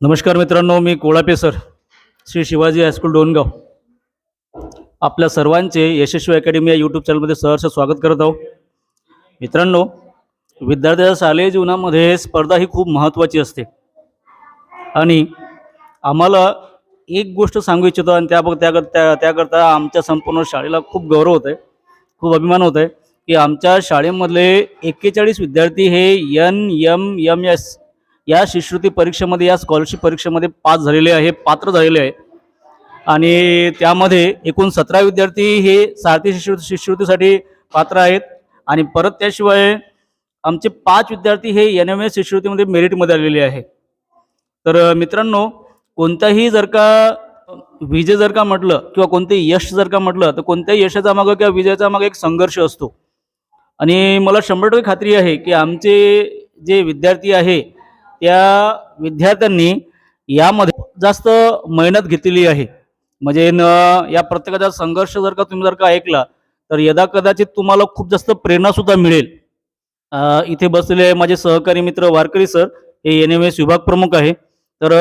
नमस्कार मित्रांनो, मी कोळापे sir, Shri Shivaji high school Dongaon. आपल्या सर्वांचे यशस्वी अकॅडमी या यूट्यूब चॅनलमध्ये सहर्ष स्वागत करत आहोत. मित्रांनो, विद्यार्थ्याच्या शालेय जीवनामध्ये स्पर्धा ही खूप महत्त्वाची असते आणि आम्हाला एक गोष्ट सांगू इच्छितो आणि त्याकरता आमच्या संपूर्ण शाळेला खूप गौरव होत आहे, खूप अभिमान होत आहे की आमच्या शाळेमधले 41 विद्यार्थी हे NMMS या शिष्यवृत्ती परीक्षेमध्ये, या स्कॉलरशिप परीक्षेमध्ये पास झालेले आहे, पात्र झालेले आहे. आणि त्यामध्ये एकूण 17 विद्यार्थी हे सारथी शिष्यवृत्तीसाठी पात्र आहेत आणि परत त्याशिवाय आमचे 5 विद्यार्थी हे NMS शिष्यवृत्तीमध्ये मेरिटमध्ये आलेले आहे. तर मित्रांनो, कोणताही जर का विजय जर का म्हटलं किंवा कोणतेही यश जर का म्हटलं तर कोणत्याही यशाचा मागं किंवा विजयाचा मागं एक संघर्ष असतो. आणि मला 100% खात्री आहे की आमचे जे विद्यार्थी आहे त्या विद्यार्थ्यांनी यामध्ये जास्त मेहनत घेतलेली आहे. म्हणजे या प्रत्येकाचा संघर्ष जर का तुम्ही जर का ऐकला तर यदा कदाचित तुम्हाला खूप जास्त प्रेरणासुद्धा मिळेल. इथे बसलेले माझे सहकारी मित्र वारकरी सर हे NMS विभाग प्रमुख आहे. तर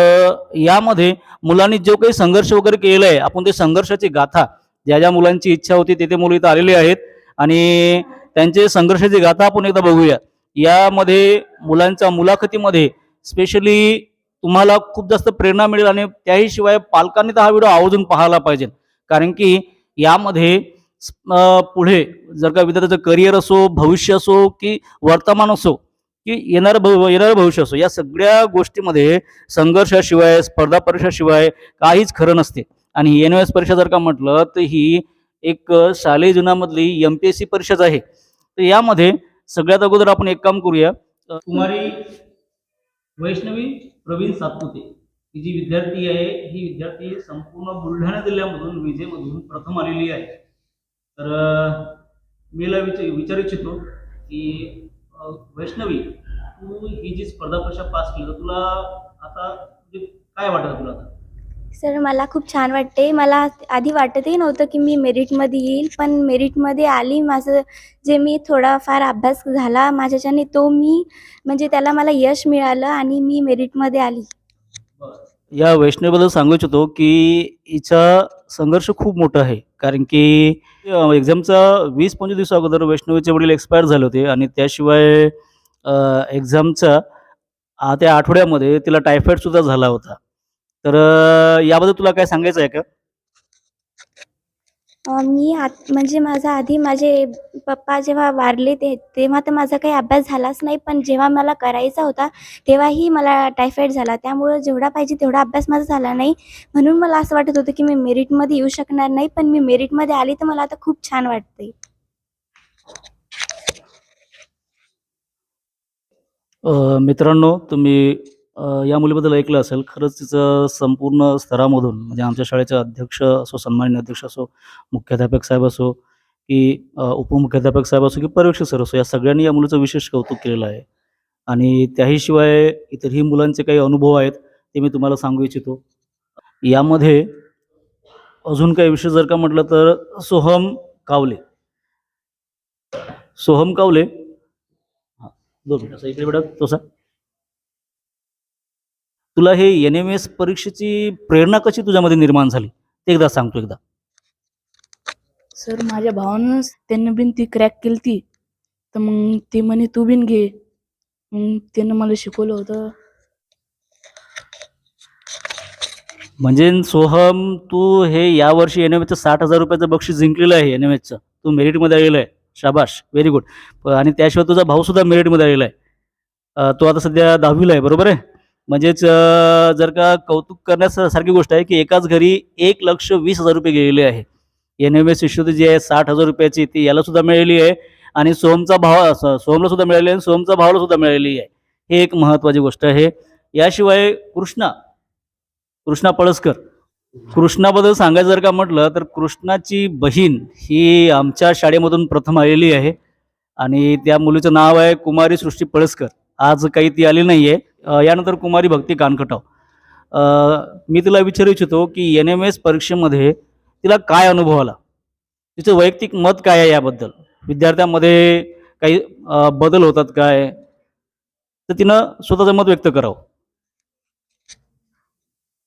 यामध्ये मुलांनी जो काही संघर्ष वगैरे केलेला आहे, आपण ते संघर्षाची गाथा, ज्या ज्या मुलांची इच्छा होती ते मुलं इथं आलेले आहेत आणि त्यांचे संघर्षाची गाथा आपण एकदा बघूया. यामध्ये मुलांच्या मुलाखतीमध्ये स्पेशली तुम्हाला खूप जास्त प्रेरणा मिळेल आणि त्याही शिवाय पालकांनी तर हा व्हिडिओ आवर्जून पाहायला पाहिजे. कारण की यामध्ये पुढे जर का विद्यार्थ्याचं करिअर असो, भविष्य असो की वर्तमान असो की येणारं भविष्य असो, या सगळ्या गोष्टीमध्ये संघर्षाशिवाय, स्पर्धा परीक्षाशिवाय काहीच खरं नसते. आणि NMS परीक्षा जर का म्हटलं तर ही एक शालेय जीवनामधली MPSC परीक्षाच आहे. तर यामध्ये सगळ्यात अगोदर आपण एक काम करूया. कुमारी वैष्णवी प्रवीण सातपुते ही जी विद्यार्थी आहे, ही विद्यार्थी संपूर्ण बुलढाणा जिल्ह्यामधून विजेमधून प्रथम आलेली आहे. तर मी विचारू इच्छितो की वैष्णवी, तू ही जी स्पर्धा परीक्षा पास केली तर तुला आता म्हणजे काय वाटतं तुला आता? सर, मला खूप छान वाटते. मला आधी वाटतही नव्हतं की मी मेरिटमध्ये येईल, पण मेरिटमध्ये आली. माझं जे मी थोडाफार अभ्यास झाला माझ्याच्याने, तो मी म्हणजे त्याला मला यश मिळालं आणि मी मेरिटमध्ये आली. या वैष्णवीबद्दल सांगू इच्छितो की हिचा संघर्ष खूप मोठा आहे. कारण की एक्झामचा 20-25 दिवसा अगोदर वैष्णवीचे वडील एक्सपायर झाले होते आणि त्याशिवाय एक्झामच्या त्या आठवड्यामध्ये तिला टायफॉईडसुद्धा झाला होता. तर याबद्दल तुला काय सांगायचं आहे का? म्हणजे माझे पप्पा जेव्हा वारले तेव्हा तर माझा काही अभ्यास झालाच नाही. पण जेव्हा मला करायचा होता तेव्हाही मला टायफॉईड झाला. त्यामुळं जेवढा पाहिजे तेवढा अभ्यास माझा झाला नाही. म्हणून मला असं वाटत होतं की मी मेरिटमध्ये येऊ शकणार नाही. पण मी मेरिटमध्ये आली तर मला आता खूप छान वाटते. मित्रांनो, तुम्ही या मुलीबद्दल ऐकलं असेल. खरंच तिचं संपूर्ण स्तरामधून, म्हणजे आमच्या शाळेचे अध्यक्ष असो, सन्माननीय अध्यक्ष असो, मुख्याध्यापक साहेब असो की उपमुख्याध्यापक साहेब असो की पर्यवेक्षक सर असो, या सगळ्यांनी या मुलीचं विशेष कौतुक केलेलं आहे. आणि त्याहीशिवाय इतरही मुलांचे काही अनुभव आहेत ते मी तुम्हाला सांगू इच्छितो. यामध्ये अजून काही विषय जर का म्हटलं तर सोहम कावले. सोहम कावले, हां, 2 मिनिटं असं इकडे बेटा तसा. तुला हे NMS परीक्षेची प्रेरणा कशी तुझ्यामध्ये निर्माण झाली ते एकदा सांगतो एकदा. सर, माझ्या भावानं त्यानं बिन ती क्रॅक केली ती, तर मग ते म्हणे तू बिन घे. मग त्यानं मला शिकवलं होतं. म्हणजे सोहम, तू हे यावर्षी NMSचं 60,000 रुपयाचं बक्षीस जिंकलेलं आहे. NMSचं तू मेरिटमध्ये आलेला आहे. शाबाश, व्हेरी गुड. आणि त्याशिवाय तुझा भाऊसुद्धा मेरिटमध्ये आलेला आहे. तो आता सध्या 10वीला आहे, बरोबर आहे. म्हणजेच जर का कौतुक करण्यासारखी गोष्ट आहे की एकाच घरी 1,20,000 रुपये गेलेले आहे. NMS शिष्यवृत्ती जी आहे 60,000 रुपयाची, ती याला सुद्धा मिळालेली आहे आणि सोहमला सुद्धा मिळालेली आहे आणि सोहमचा भावाला सुद्धा मिळालेली आहे. हे एक महत्त्वाची गोष्ट आहे. याशिवाय कृष्णा पळसकर, कृष्णाबद्दल सांगायचं जर का म्हटलं तर कृष्णाची बहीण ही आमच्या शाळेमधून प्रथम आलेली आहे आणि त्या मुलीचं नाव आहे कुमारी सृष्टी पळसकर. आज काही ती आली नाही आहे. यानंतर कुमारी भक्ती कानखटाव. मी तिला विचारू इच्छितो की NMS परीक्षेमध्ये तिला काय अनुभव आला, तिचं वैयक्तिक मत काय आहे याबद्दल, विद्यार्थ्यांमध्ये काही बदल होतात काय, तर तिनं स्वतःचं मत व्यक्त करावं.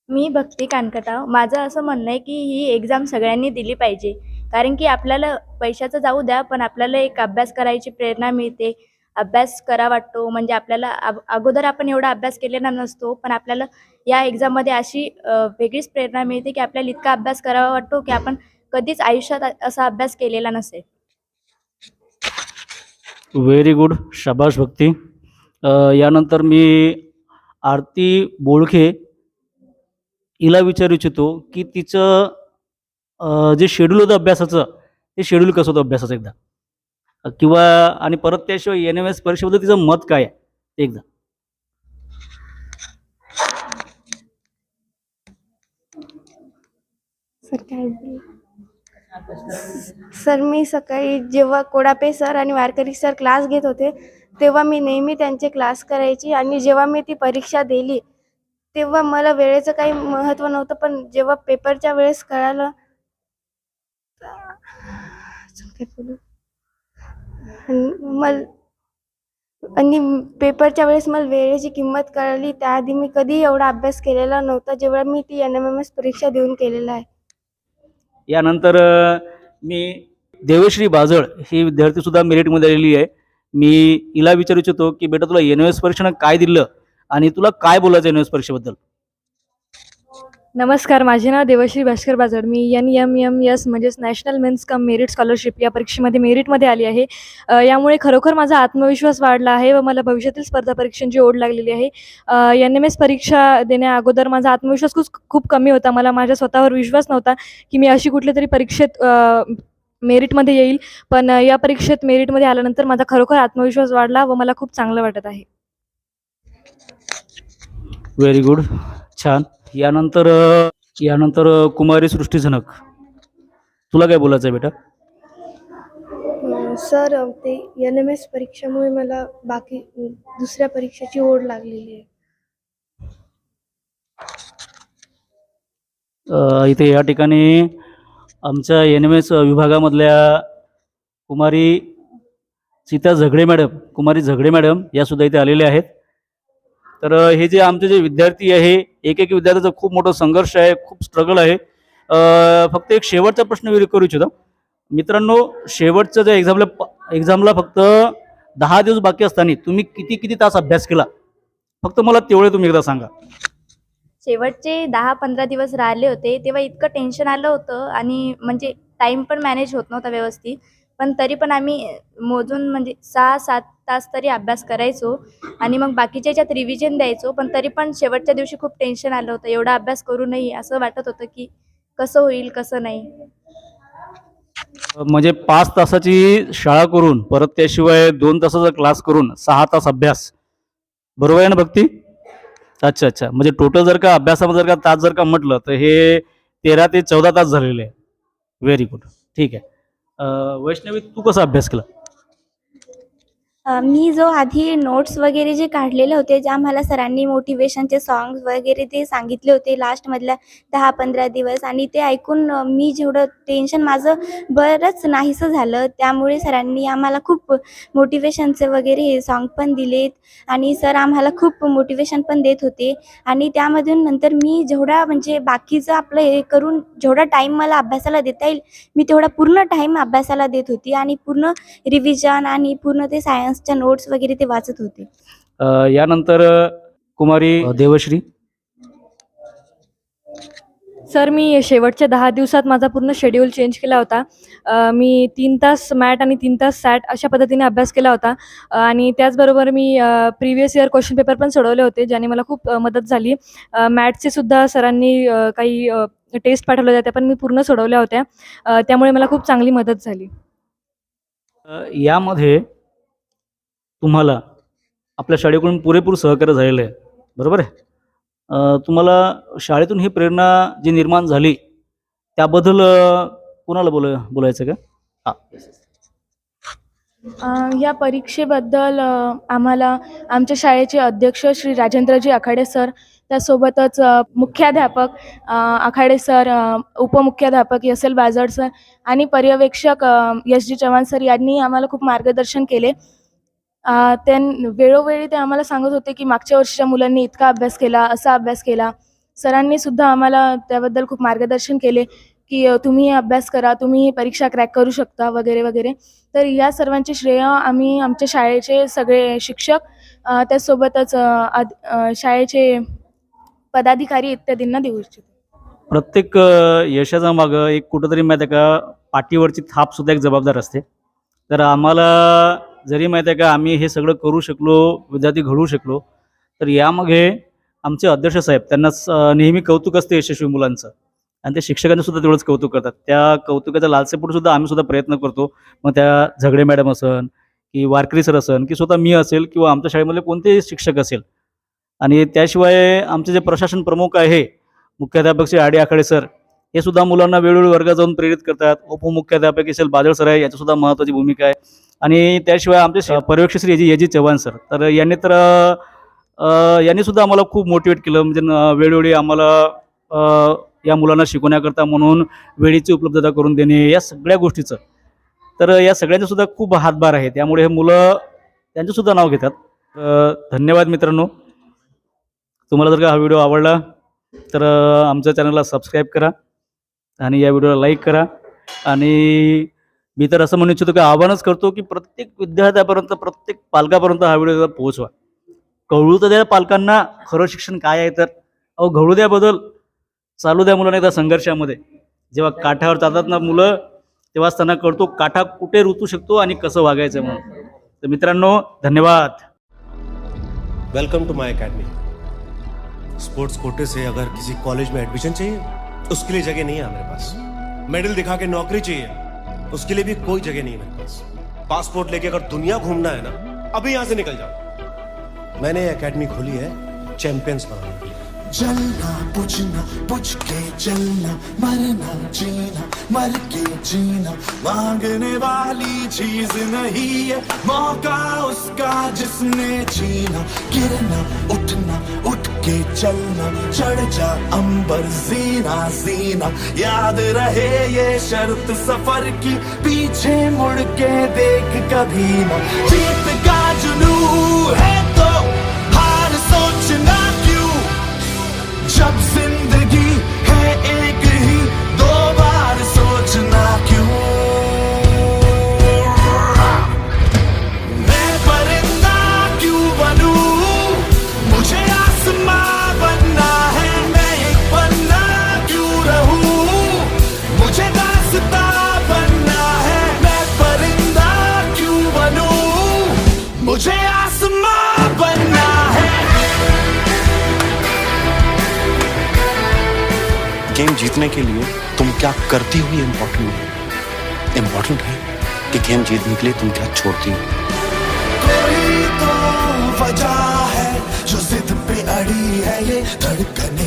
मी भक्ती कानकटाव. माझं असं म्हणणं आहे की ही एक्झाम सगळ्यांनी दिली पाहिजे. कारण की आपल्याला पैशाचं जाऊ द्या, पण आपल्याला एक अभ्यास करायची प्रेरणा मिळते. अभ्यास करा वाटतो. म्हणजे आपल्याला अगोदर आपण एवढा अभ्यास केलेला नसतो, पण आपल्याला या एक्झाममध्ये अशी वेगळीच प्रेरणा मिळते की आपल्याला इतका अभ्यास करावा वाटतो की आपण कधीच आयुष्यात असा अभ्यास केलेला नसेल. व्हेरी गुड, शाबाश भक्ती. यानंतर मी आरती बोळखे हिला विचारू इच्छितो की तिचं जे शेड्यूल होतं अभ्यासाचं, ते शेड्यूल कसं होतं अभ्यासाचं एकदा, किंवा आणि परत त्याशिवाय NMS परीक्षेबद्दल तिचं मत काय आहे ते एकदा. सर काय बोलू? सर मी सकाळी जेव्हा कोडापे सर आणि वारकरी सर क्लास घेत होते तेव्हा मी नेहमी त्यांचे क्लास करायची आणि जेव्हा मी ती परीक्षा दिली तेव्हा मला वेळेचं काही महत्त्व नव्हतं, पण जेव्हा पेपरच्या वेळेस कळालं अजून काय बोलू? आणि पेपरच्या वेळेस मला वेळेची किंमत कळली. त्याआधी मी कधी एवढा अभ्यास केलेला नव्हता जेवढा मी ती NMMS परीक्षा देऊन केलेला आहे. यानंतर मी देवश्री बाजळ ही विद्यार्थीसुद्धा मेरिटमध्ये आलेली आहे. मी हिला विचारू इच्छितो की बेटा तुला NMS परीक्षेनं काय दिलं आणि तुला काय बोलायचं NMS परीक्षेबद्दल. नमस्कार, माझे नाव देवश्री भास्कर बाजड. मी NMMS म्हणजेच national means cum merit scholarship या परीक्षेमध्ये मेरिटमध्ये आली आहे. यामुळे खरोखर माझा आत्मविश्वास वाढला आहे व मला भविष्यातील स्पर्धा परीक्षांची ओढ लागलेली आहे. NMS परीक्षा देण्याअगोदर माझा आत्मविश्वास खूप कमी होता. मला माझ्या स्वतःवर विश्वास नव्हता की मी अशी कुठल्या तरी परीक्षेत मेरिटमध्ये येईल. पण या परीक्षेत मेरिटमध्ये आल्यानंतर माझा खरोखर आत्मविश्वास वाढला व मला खूप चांगलं वाटत आहे. व्हेरी गुड, छान. यानंतर कुमारी सृष्टी झनक, तुला काय बोलायचं आहे बेटा. सर ते NMS परीक्षेमुळे मला बाकी दुसऱ्या परीक्षेची ओढ लागलेली आहे. इथे या ठिकाणी आमच्या NMS विभागामधल्या कुमारी झगडे मॅडम यासुद्धा इथे आलेले आहेत. तर हे जे आमचे जे विद्यार्थी आहे, एक विद्यार्थ्याचा खूप मोठा संघर्ष आहे, खूप स्ट्रगल आहे. फक्त एक शेवटचा प्रश्न विचारू इच्छितो मित्रांनो. शेवटचं जे एक्झामला फक्त 10 दिवस बाकी असताना तुम्ही किती तास अभ्यास केला, फक्त मला तेवढे तुम्ही एकदा सांगा. शेवटचे 10-15 दिवस राहिले होते तेव्हा इतकं टेन्शन आलं होतं आणि म्हणजे टाईम पण मॅनेज होत नव्हता व्यवस्थित. पण तरी पण आम्ही मोजून म्हणजे 6-7 तास तरी अभ्यास करायचो आणि मग बाकीच्या याच्यात रिव्हिजन द्यायचो. पण तरी पण शेवटच्या दिवशी खूप टेन्शन आलं होतं. एवढा अभ्यास करू नये असं वाटत होतं की कसं होईल कसं नाही. म्हणजे 5 तासाची शाळा करून परत त्याशिवाय 2 तासाचा क्लास करून 6 तास अभ्यास, बरोबर आहे ना भक्ती? अच्छा. म्हणजे टोटल जर का अभ्यासामध्ये जर का तास जर का म्हटलं तर हे 13 ते 14 तास झालेले आहे. व्हेरी गुड, ठीक आहे. वैष्णवी, तू कसा अभ्यास केला? मी जो आधी नोट्स वगैरे जे काढलेले होते, जे आम्हाला सरांनी मोटिवेशनचे सॉंग्स वगैरे ते सांगितले होते लास्टमधल्या 10-15 दिवस, आणि ते ऐकून मी जेवढं टेन्शन माझं बरंच नाहीसं झालं. त्यामुळे सरांनी आम्हाला खूप मोटिवेशनचे वगैरे सॉन्ग पण दिलेत आणि सर आम्हाला खूप मोटिवेशन पण देत होते. आणि त्यामधून नंतर मी जेवढा म्हणजे बाकीचं आपलं हे करून जेवढा टाईम मला अभ्यासाला देता येईल, मी तेवढा पूर्ण टाईम अभ्यासाला देत होती आणि पूर्ण रिव्हिजन आणि पूर्ण ते सायन्सच्या नोट्स वगैरे ते वाचत होते. यानंतर कुमारी देवश्री. सर, मी शेवटच्या 10 दिवसात माझा पूर्ण शेड्यूल चेंज केला होता. मी 3 तास मॅट आणि 3 तास सॅट अशा पद्धतीने अभ्यास केला होता. आणि त्याचबरोबर मी प्रिव्हियस इयर क्वेश्चन पेपर पण सोडवले होते, ज्याने मला खूप मदत झाली. मॅथ्सचे सुद्धा सरांनी काही टेस्ट पाठवल्या होत्या, पण मी पूर्ण सोडवल्या होत्या. त्यामुळे मला खूप चांगली मदत झाली. यामध्ये तुम्हाला आपल्या शाळेकडून पुरेपूर सहकार्य झालेलं आहे, बरोबर आहे. तुम्हाला शाळेतून ही प्रेरणा जी निर्माण झाली त्याबद्दल कोणाला बोलायचं का? या परीक्षेबद्दल आम्हाला आमच्या शाळेचे अध्यक्ष श्री राजेंद्रजी आखाडे सर, त्यासोबतच मुख्याध्यापक आखाडे सर, उपमुख्याध्यापक SL बाजड सर आणि पर्यवेक्षक SD चव्हाण सर यांनी आम्हाला खूप मार्गदर्शन केले. वेळोवेळी ते आम्हाला सांगत होते की मागच्या वर्षीच्या मुलांनी इतका अभ्यास केला, असा अभ्यास केला. सरांनी सुद्धा आम्हाला त्याबद्दल खूप मार्गदर्शन केले की तुम्ही अभ्यास करा, तुम्ही परीक्षा क्रॅक करू शकता वगैरे वगैरे. तर या सर्वांचे श्रेय आम्ही आमच्या शाळेचे सगळे शिक्षक त्याचसोबतच शाळेचे पदाधिकारी इत्यादींना देऊ इच्छितो. प्रत्येक यशाचा मागं एक कुठंतरी माहीत आहे का पाठीवरची थापसुद्धा एक जबाबदार असते. तर आम्हाला जरी माहीत आहे का आम्ही हे सगळं करू शकलो, विद्यार्थी घडवू शकलो, तर यामागे आमचे अध्यक्ष साहेब त्यांना नेहमी कौतुक असते यशस्वी मुलांचं आणि ते शिक्षकांचं सुद्धा तेवढंच कौतुक करतात. त्या कौतुकाच्या लालसेपोटी सुद्धा आम्ही सुद्धा प्रयत्न करतो. मग त्या झगडे मॅडम असन की वारकरी सर असन की स्वतः मी असेल किंवा आमच्या शाळेमधले कोणतेही शिक्षक असेल. आणि त्याशिवाय आमचे जे प्रशासन प्रमुख आहे मुख्याध्यापक श्री आडी आखाडे सर, हे सुद्धा मुलांना वेळोवेळी वर्गात जाऊन प्रेरित करतात. उपमुख्याध्यापक असेल बादळ सर आहे, याच्यासुद्धा महत्त्वाची भूमिका आहे. आणि त्याशिवाय आमचे पर्यवेक्षक श्री एजी चव्हाण सर, तर यांनी सुद्धा आम्हाला खूप मोटिवेट केलं. म्हणजे वेळोवेळी आम्हाला या मुलांना शिकवण्याकरता म्हणून वेळेची उपलब्धता करून देणे, या सगळ्या गोष्टीचं तर या सगळ्यांचा सुद्धा खूप हातभार आहे. त्यामुळे हे मुलं त्यांचंसुद्धा नाव घेतात. धन्यवाद मित्रांनो. तुम्हाला जर का हा व्हिडिओ आवडला तर आमच्या चॅनलला सबस्क्राईब करा आणि या व्हिडिओला लाईक करा. आणि मी तर असं म्हणू इच्छितो की आवाहनच करतो की प्रत्येक विद्यार्थ्यापर्यंत, प्रत्येक पालकापर्यंत हा व्हिडिओ पोहोचवा. कळू तर द्या पालकांना खरं शिक्षण काय आहे. तर घडू द्या बदल, चालू द्या मुलांना एकदा संघर्षामध्ये. जेव्हा काठावर जातात ना मुलं, तेव्हाच त्यांना कळतो काठा कुठे रुतू शकतो आणि कसं वागायचं म्हणून. तर मित्रांनो, धन्यवाद. Welcome to my academy. Sports quota से अगर किसी कॉलेज में एडमिशन चाहिए उसके लिए जगह नहीं है मेरे पास. मेडल दिखा के नौकरी चाहिए उसके लिए भी कोई जगह नहीं है मेरे पास. पासपोर्ट लेके अगर दुनिया घूमना है ना, अभी यहाँ से निकल जाओ. मैंने एकेडमी खोली है चैंपियंस बनाने के लिए. जलना बुझना बुझ के जलना, मरना जीना मर के जीना, मांगने वाली चीज नहीं है मौका उसका जिसने जीना. गिरना उठना उठ के चलना, चढ़ जा अंबर जीना जीना, याद रहे ये शर्त सफर की, पीछे मुड़ के देख कभी ना. जीत का जुनून है तो हार सोचना क्यों, जब जिंदगी है एक ही, दो बार सोचना क्यों. मैं परिंदा क्यों बनूं, मुझे आसमां बनना है. मैं एक पन्ना क्यों रहूं, मुझे दास्तां बनना है. मैं परिंदा क्यों बनूं, मुझे आसमां बनना है. गेम जीतने के लिए तुम क्या करती हो इम्पोर्टेंट है. इम्पोर्टेंट है कि गेम जीतने के लिए तुम क्या छोड़ती हो. कोई तो वजह है जो जिद पे अड़ी है, ये धड़कने